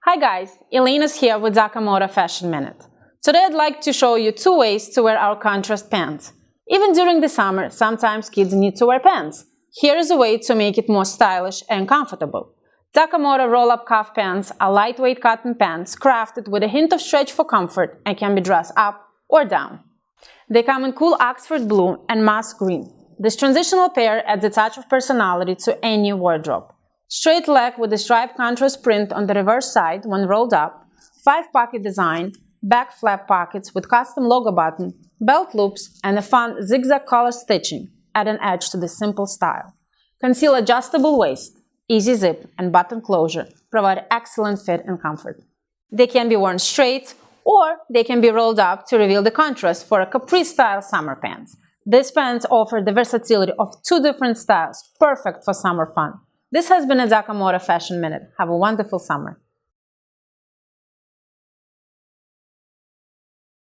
Hi guys, Elena's here with Daka Moda Fashion Minute. Today I'd like to show you 2 ways to wear our contrast pants. Even during the summer, sometimes kids need to wear pants. Here is a way to make it more stylish and comfortable. Daka Moda roll-up cuff pants are lightweight cotton pants crafted with a hint of stretch for comfort and can be dressed up or down. They come in cool Oxford blue and moss green. This transitional pair adds a touch of personality to any wardrobe. Straight leg with a striped contrast print on the reverse side when rolled up, 5-pocket design, back flap pockets with custom logo button, belt loops, and a fun zigzag collar stitching add an edge to this simple style. Conceal adjustable waist, easy zip, and button closure provide excellent fit and comfort. They can be worn straight, or they can be rolled up to reveal the contrast for a capri-style summer pants. These pants offer the versatility of 2 different styles, perfect for summer fun. This has been a Daka Moda Fashion Minute. Have a wonderful summer.